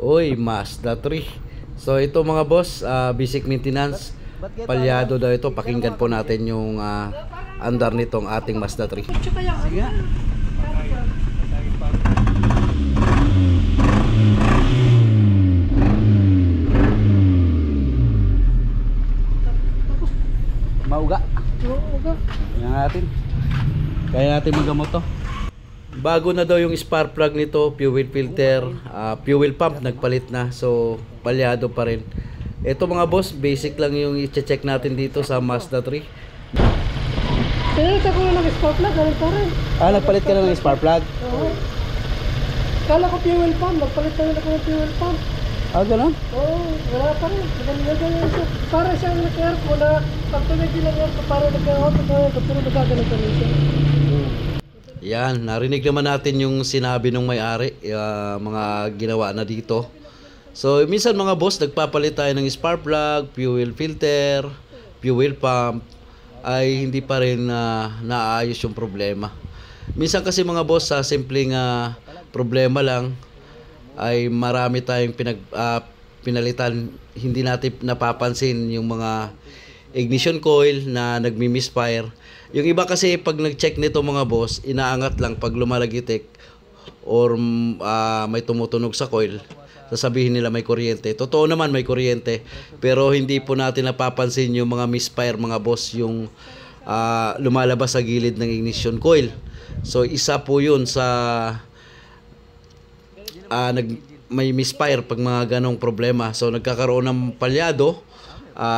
Oy, Mazda 3. So ito mga boss, basic maintenance. Palyado daw ito. Pakinggan po natin yung andar nitong ating Mazda 3. Sige nga. Mauga. Yan natin. Kaya natin magamot to. Bago na daw yung spark plug nito, fuel filter, fuel pump nagpalit na. So palyado pa rin. Ito mga boss, basic lang yung i-check natin dito sa Mazda 3. Pinalitan ko na ng spark plug, ganun pa rin. Nagpalit ka na ng spark plug? Oo. Kala ko fuel pump, nagpalit na ako ng fuel pump. Ganun? Oo, wala pa rin. Ganyan siya. Para siyang nag-aircon na pagtuloy din ang aircon, para nag-auto na yun, pero nagkagalit rin siya. Yan, narinig naman natin yung sinabi ng may-ari, mga ginawa na dito. So, minsan mga boss, nagpapalit tayo ng spark plug, fuel filter, fuel pump, ay hindi pa rin naayos yung problema. Minsan kasi mga boss, sa simpleng problema lang, ay marami tayong pinalitan, hindi natin napapansin yung mga ignition coil na nagmi-misfire. Yung iba kasi pag nag-check nito mga boss, inaangat lang pag lumalagitik or may tumutunog sa coil, sasabihin nila may kuryente. Totoo naman may kuryente, pero hindi po natin napapansin yung mga misfire mga boss, yung lumalabas sa gilid ng ignition coil. So isa po yun sa may misfire pag mga ganong problema. So nagkakaroon ng palyado,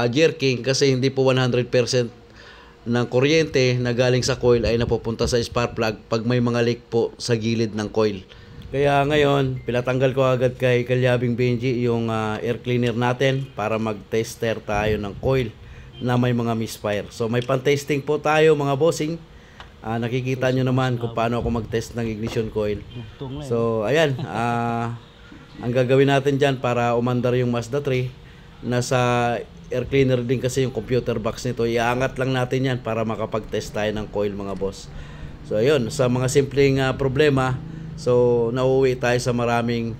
jerking, kasi hindi po 100% ng kuryente na galing sa coil ay napupunta sa spark plug pag may mga leak po sa gilid ng coil. Kaya ngayon, pinatanggal ko agad kay Kalyabing Benji yung air cleaner natin para mag-tester tayo ng coil na may mga misfire. So may pan-testing po tayo mga bossing. Nakikita nyo naman kung paano ako mag-test ng ignition coil. So ayan, ang gagawin natin dyan para umandar yung Mazda 3, nasa air cleaner din kasi yung computer box nito. Iangat lang natin yan para makapag-test tayo ng coil mga boss. So ayun, sa mga simpleng problema, so nauwi tayo sa maraming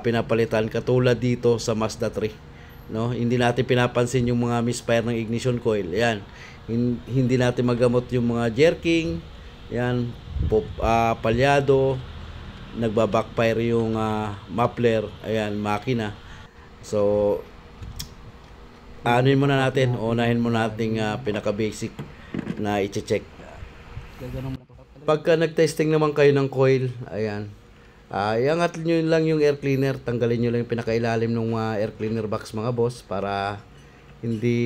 pinapalitan katulad dito sa Mazda 3. No? Hindi natin pinapansin yung mga misfire ng ignition coil. Ayan, hindi natin magamot yung mga jerking. Yan, palyado, nagbabackfire yung muffler, ayan, makina. So anuhin muna natin, unahin muna natin pinaka-basic na i-check. Pagka nag-testing naman kayo ng coil, ayan, iangat nyo lang yung air cleaner, tanggalin nyo lang yung pinakailalim ng air cleaner box mga boss, para hindi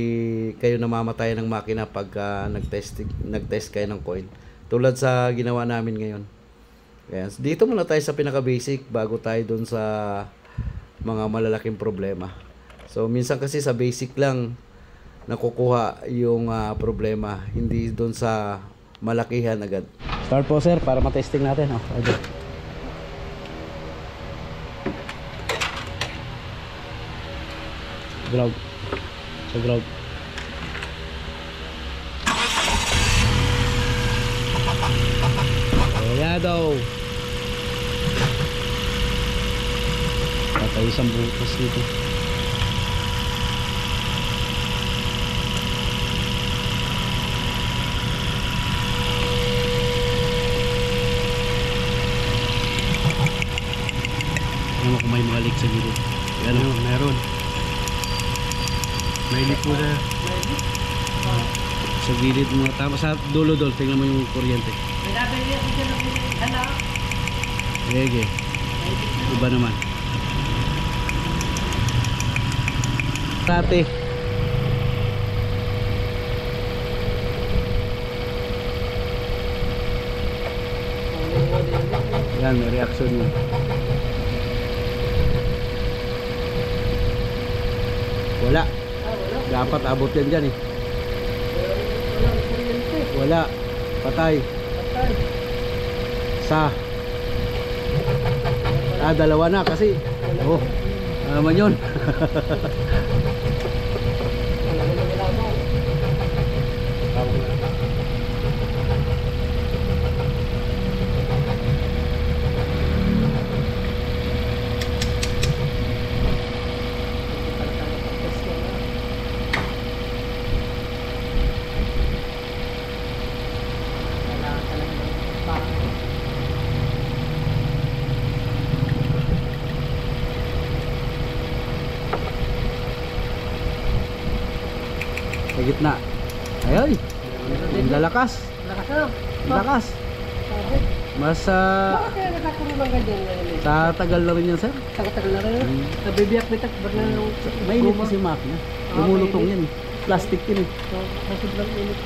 kayo namamatay ng makina pagka nag-test kayo ng coil. Tulad sa ginawa namin ngayon. Ayan, dito muna tayo sa pinaka-basic bago tayo dun sa mga malalaking problema. So minsan kasi sa basic lang nakukuha yung problema, hindi doon sa malakihan agad. Start po sir para matesting natin. Okay. Ground. So ground. Kaya daw. Patay isang butas dito. Ano kung may mga leak sa gilid? Yan o, meron. May leak po na. Sa gilid mo. Tapos sa dulo-dulo, tingnan mo yung kuryente. May nabili ako dyan ng anak. Sige. Iba naman. Dati. Yan, may reaction yun. Wala. Dapat abot yan dyan eh. Wala. Patay. Sa. Dalawa na kasi. Oh. Ano naman yun? Sa gitna. Ay, lalakas. Lakas na. Lakas. Sabi. Mas Bakit kaya nagkakaroon ng ganyan ngayon? sa tagal na rin yan, sir. Sa katagal na rin. Nabibiyak-bitak ba na yung Mainit kasi makina. Lumulutong yan. Plastic yun eh. Sa sobrang init.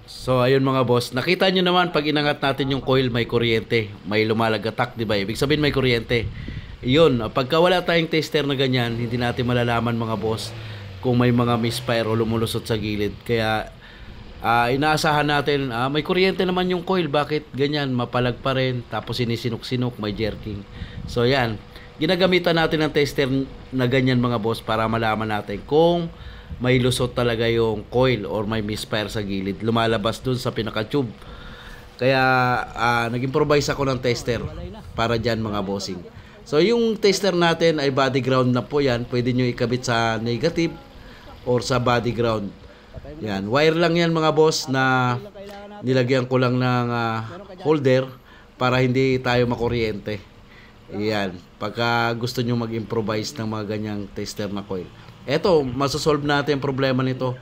So ayun mga boss, nakita nyo naman pag inangat natin yung coil may kuryente, may lumalagatak, di ba? Ibig sabihin may kuryente. Yun, pagka wala tayong tester na ganyan, hindi natin malalaman mga boss kung may mga misfire o lumulusot sa gilid. Kaya inaasahan natin, may kuryente naman yung coil, bakit ganyan, mapalag pa rin, tapos sinisinok-sinok, may jerking. So yan, ginagamitan natin ng tester na ganyan mga boss para malaman natin kung may lusot talaga yung coil or may misfire sa gilid, lumalabas dun sa pinaka-tube. Kaya nag-improvise ako ng tester para dyan mga bossing. So yung tester natin ay body ground na po yan, pwede nyo ikabit sa negative or sa body ground. Yan, wire lang yan mga boss na nilagyan ko lang ng holder para hindi tayo makuryente. Yan, pagka gusto nyo mag-improvise ng mga ganyang tester na coil. Eto, masosolve natin yung problema nito.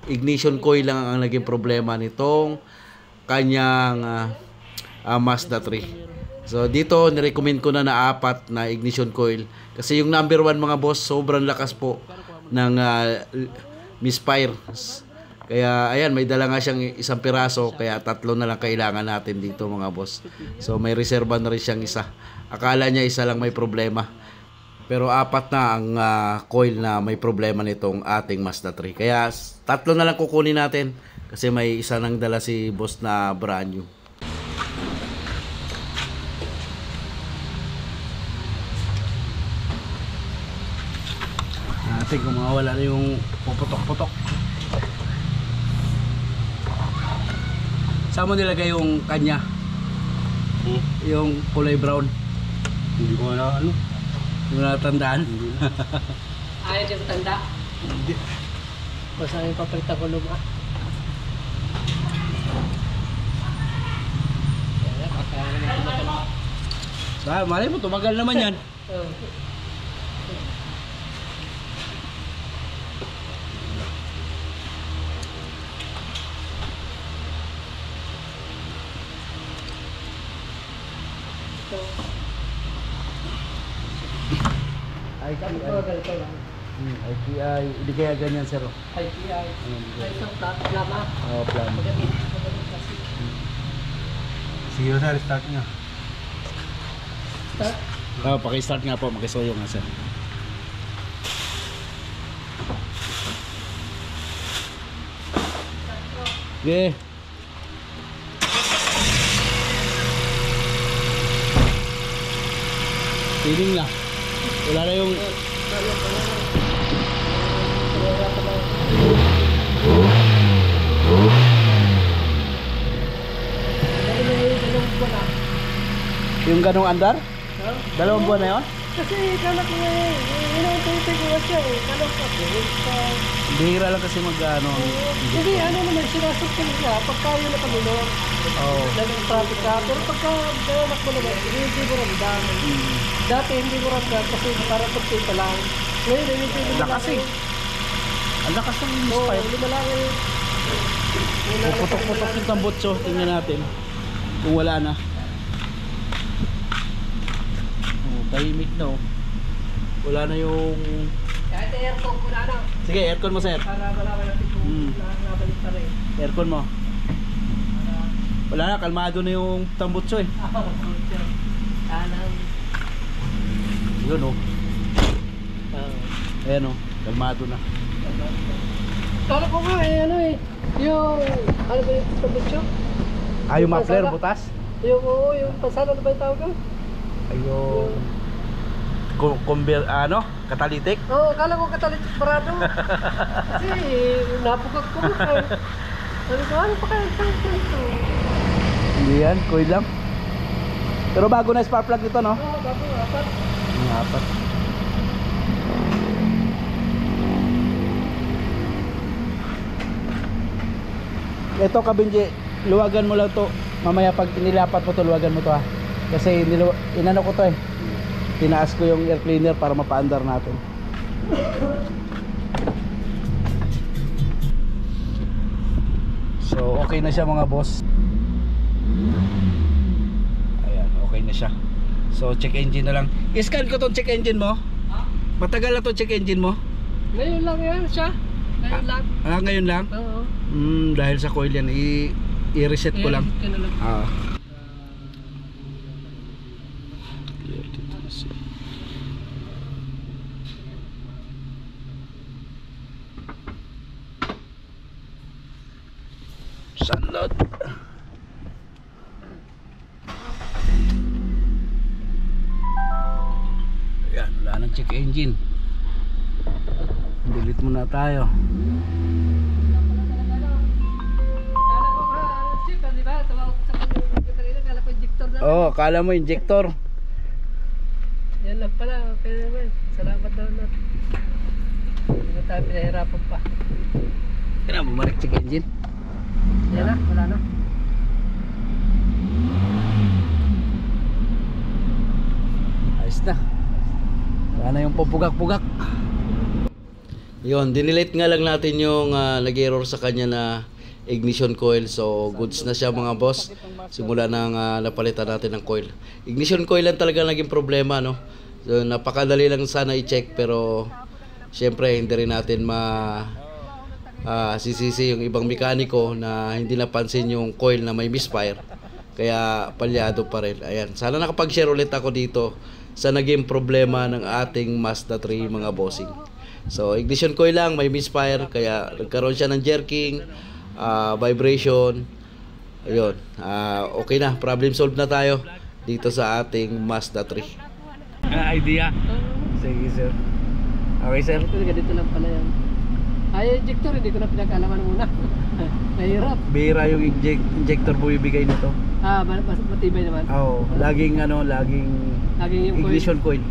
Ignition coil lang ang naging problema nitong kanyang Mazda 3. So dito, nirecommend ko na 4 na ignition coil. Kasi yung number 1 mga boss, sobrang lakas po ng misfire. Kaya ayan, may dala nga siyang isang piraso, kaya 3 na lang kailangan natin dito mga boss. So may reserva na rin siyang isa. Akala niya isa lang may problema, pero 4 na ang coil na may problema nitong ating Mazda 3. Kaya 3 na lang kukunin natin kasi may isa nang dala si boss na brand new. Natin kung mawala na yung puputok-putok. Saan mo nilagay yung kanya? Yung kulay brown? Hindi ko na ano. Hindi mo natandaan? Ayaw din matanda. Hindi. Basta yung papalitan ko luma. Malay mo, tumagal naman yan. IPI, hindi kaya ganyan sir. IPI. Ay, isang plama. Oo, plan. Sige sir, start nyo. Start. Paki-start nga po, makisoyo nga sir. Okay. Feeling na. Wala na yung yung ganong andar? Dalawang buwan na yun? Kasi kala ko inaantay ko siya eh. Kala ko Bihira lang kasi mag-ano. hindi, ano naman, sinasok ko siya. Pagka yun na kami no, nag-traffic ka. Pero pagka ganak mo naman, hindi mo ramdam. Dati hindi mo ramdam kasi parang pagkita lang. Ngayon, hindi mo Lakas eh. Ang lakas ng Oo, inspire. lumalaki. Puputok-putok yung tambutso. Tingnan natin kung wala na. Tahimik na oh. Wala na yung... Kahit aircon ko na ano. Sige, aircon mo sir. Para malaman natin kung nabalik pa rin. Aircon mo. Wala na, kalmado na yung tambutso eh. Yun oh. Ayan oh, kalmado na. Kala ko nga eh, ano eh. Yung, ano ba yung pabitsyo? Yung muffler, butas? Yung, oo, yung pasala na ba yung tawag ko? Yung... Catalytic? Oo, kala ko katalitik parado. Kasi napugag ko nga eh. Sabi ko, ano pa kaya ito? Hindi yan, coil lang. Pero bago na spark plug ito no? Oo, bago nga, apat. Apat. Ito kabinji, luwagan mo lang to. Mamaya pag nilapat mo to, luwagan mo to ha. Kasi inano ko to eh. Tinaas ko yung air cleaner para mapaandar natin. So okay na siya mga boss. Ayan, okay na siya. So check engine na lang. I-scan ko tong check engine mo. Matagal na tong check engine mo? Ngayon lang yan siya. Ngayon lang. Ngayon lang? Oo. Dahil sa coil yan, i-reset ko lang. Yan na lang. Sunload. Ayan, wala nang check engine. Delete muna tayo. Kala ko chip, di ba? Tawag sa kanila, kala ko injector na. Oh, akala mo injector. Yan lang pala, pero naman. Salamat daw na. Hindi na tayo pinahirapan pa. Kaya bumalik check engine. Yan na, wala na. Ayos na. Wala na yung pupugak-pugak. Yun, dinelete nga lang natin yung nag-error sa kanya na ignition coil. So goods na siya mga boss. Simula nang napalitan natin ng coil. Ignition coil lang talaga naging problema, no? So, napakadali lang sana i-check, pero syempre hindi rin natin sisisi yung ibang mekaniko na hindi napansin yung coil na may misfire. Kaya palyado pa rin. Ayan, sana nakapag-share ulit ako dito sa naging problema ng ating Mazda 3 mga bossing. So ignition coil lang, may misfire, kaya nagkaroon siya ng jerking, vibration. Ayun, okay na, problem solved na tayo dito sa ating Mazda 3. Idea? Sige sir. Okay sir. Ganito lang pala yan. Ay, injector, hindi ko na pinag-alaman muna. Nahirap. Bihira yung injector bumibigay nito. Matibay naman. Oo, laging Laging yung ignition coil.